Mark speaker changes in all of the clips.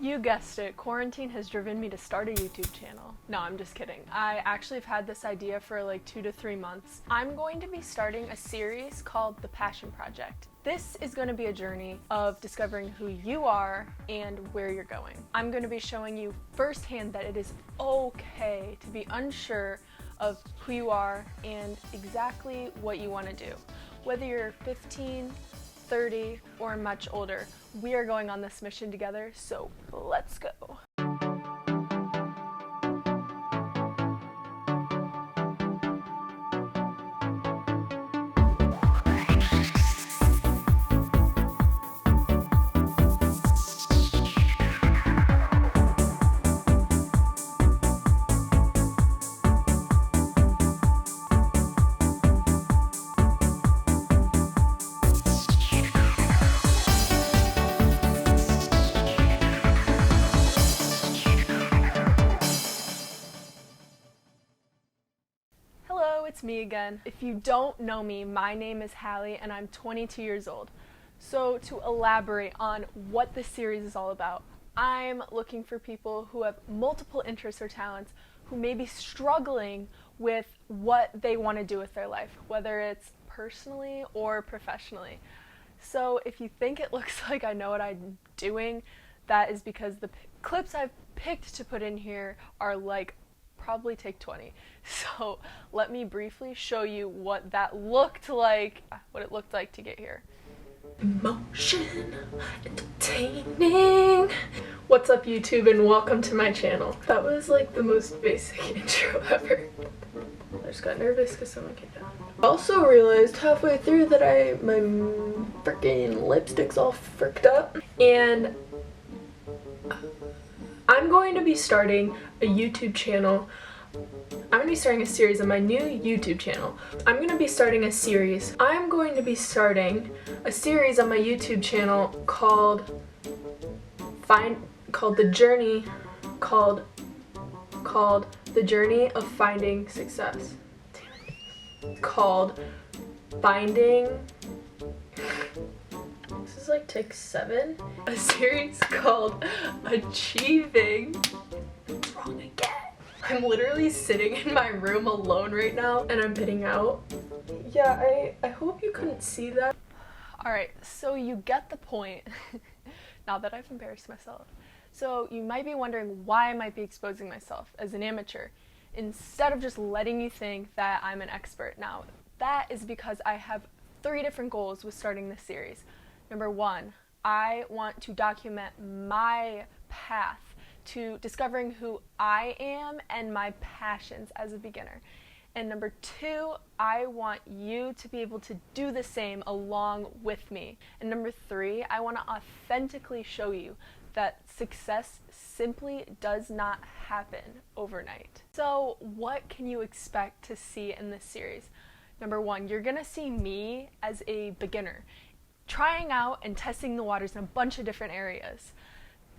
Speaker 1: You guessed it, quarantine has driven me to start a YouTube channel. No, I'm just kidding. I actually have had this idea for like 2 to 3 months. I'm going to be starting a series called The Passion Project. This is going to be a journey of discovering who you are and where you're going. I'm going to be showing you firsthand that it is okay to be unsure of who you are and exactly what you want to do. Whether you're 15, 30, or much older, we are going on this mission together, so let's go. It's me again. If you don't know me, my name is Hallee and I'm 22 years old. So to elaborate on what this series is all about, I'm looking for people who have multiple interests or talents who may be struggling with what they want to do with their life, whether it's personally or professionally. So if you think it looks like I know what I'm doing, that is because the clips I've picked to put in here are like probably take 20. So let me briefly show you what that looked like, what it looked like to get here. Emotion, entertaining. What's up YouTube and welcome to my channel. That was like the most basic intro ever. I just got nervous because someone came down. Also realized halfway through that my freaking lipstick's all fricked up, and I'm going to be starting a YouTube channel. I'm going to be starting a series on my new YouTube channel. I'm going to be starting a series on my YouTube channel called The Journey of Finding Success. Called Finding. This is like take 7. A series called Achieving. It's wrong again. I'm literally sitting in my room alone right now and I'm pitting out. Yeah, I hope you couldn't see that. Alright, so you get the point. Now that I've embarrassed myself. So you might be wondering why I might be exposing myself as an amateur instead of just letting you think that I'm an expert. Now, that is because I have 3 different goals with starting this series. Number 1, I want to document my path to discovering who I am and my passions as a beginner. And number 2, I want you to be able to do the same along with me. And number 3, I want to authentically show you that success simply does not happen overnight. So what can you expect to see in this series? Number 1, you're gonna see me as a beginner, trying out and testing the waters in a bunch of different areas.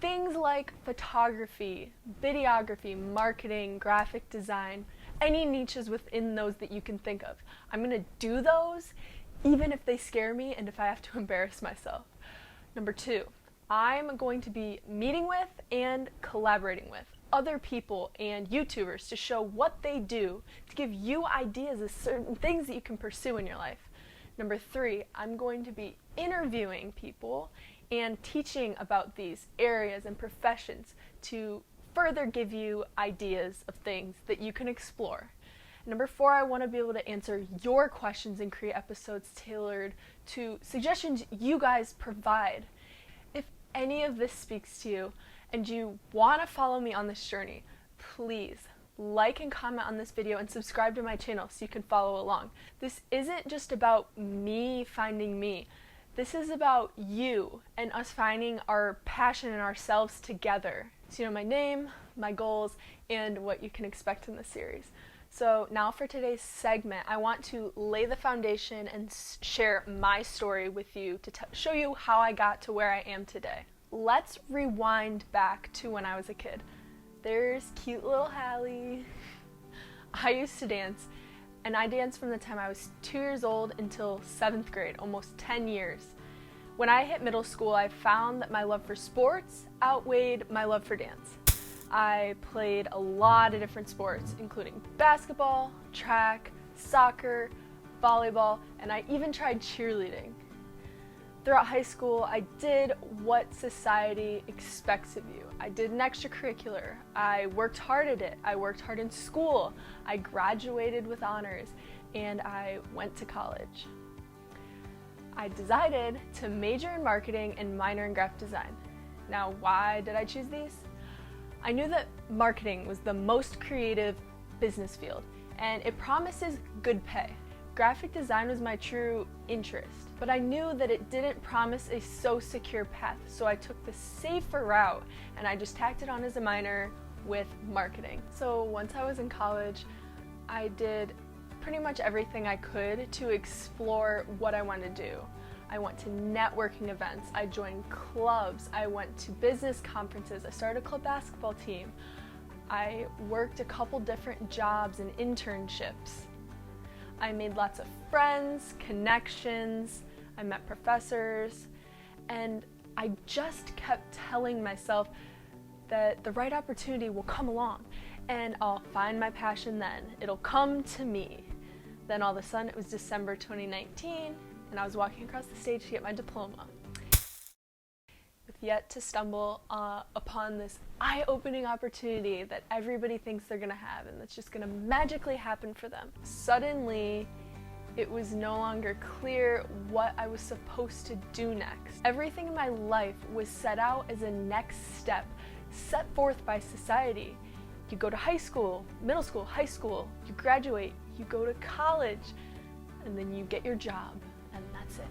Speaker 1: Things like photography, videography, marketing, graphic design, any niches within those that you can think of. I'm going to do those even if they scare me and if I have to embarrass myself. Number 2, I'm going to be meeting with and collaborating with other people and YouTubers to show what they do to give you ideas of certain things that you can pursue in your life. Number 3, I'm going to be interviewing people and teaching about these areas and professions to further give you ideas of things that you can explore. Number 4, I want to be able to answer your questions and create episodes tailored to suggestions you guys provide. If any of this speaks to you and you want to follow me on this journey, please like and comment on this video and subscribe to my channel so you can follow along. This isn't just about me finding me. This is about you and us finding our passion and ourselves together. So you know my name, my goals, and what you can expect in this series. So now for today's segment, I want to lay the foundation and share my story with you to show you how I got to where I am today. Let's rewind back to when I was a kid. There's cute little Hallee. I used to dance, and I danced from the time I was 2 years old until 7th grade, almost 10 years. When I hit middle school, I found that my love for sports outweighed my love for dance. I played a lot of different sports, including basketball, track, soccer, volleyball, and I even tried cheerleading. Throughout high school, I did what society expects of you. I did an extracurricular. I worked hard at it. I worked hard in school. I graduated with honors, and I went to college. I decided to major in marketing and minor in graphic design. Now, why did I choose these? I knew that marketing was the most creative business field, and it promises good pay. Graphic design was my true interest, but I knew that it didn't promise a so secure path, so I took the safer route and I just tacked it on as a minor with marketing. So once I was in college, I did pretty much everything I could to explore what I wanted to do. I went to networking events, I joined clubs, I went to business conferences, I started a club basketball team, I worked a couple different jobs and internships. I made lots of friends, connections, I met professors, and I just kept telling myself that the right opportunity will come along and I'll find my passion then. It'll come to me. Then all of a sudden it was December 2019 and I was walking across the stage to get my diploma. With yet to stumble upon this eye-opening opportunity that everybody thinks they're gonna have and that's just gonna magically happen for them. Suddenly, it was no longer clear what I was supposed to do next. Everything in my life was set out as a next step, set forth by society. You go to high school, middle school, high school, you graduate, you go to college, and then you get your job, and that's it.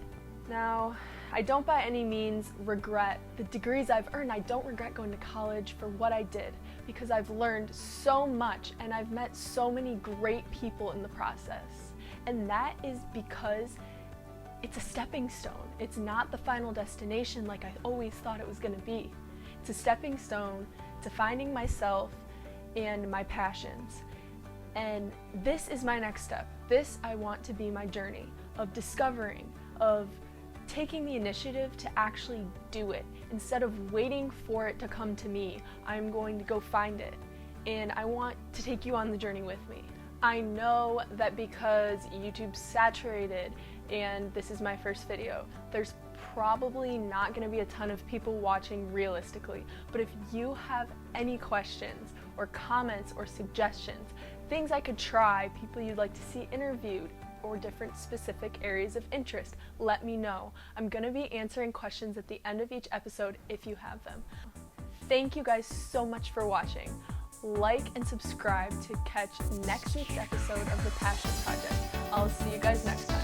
Speaker 1: Now, I don't by any means regret the degrees I've earned. I don't regret going to college for what I did because I've learned so much and I've met so many great people in the process. And that is because it's a stepping stone. It's not the final destination like I always thought it was going to be. It's a stepping stone to finding myself and my passions. And this is my next step. This I want to be my journey of discovering, of taking the initiative to actually do it. Instead of waiting for it to come to me, I'm going to go find it. And I want to take you on the journey with me. I know that because YouTube's saturated and this is my first video, there's probably not going to be a ton of people watching realistically. But if you have any questions or comments or suggestions, things I could try, people you'd like to see interviewed, or different specific areas of interest, let me know. I'm gonna be answering questions at the end of each episode if you have them. Thank you guys so much for watching. Like and subscribe to catch next week's episode of The Passion Project. I'll see you guys next time.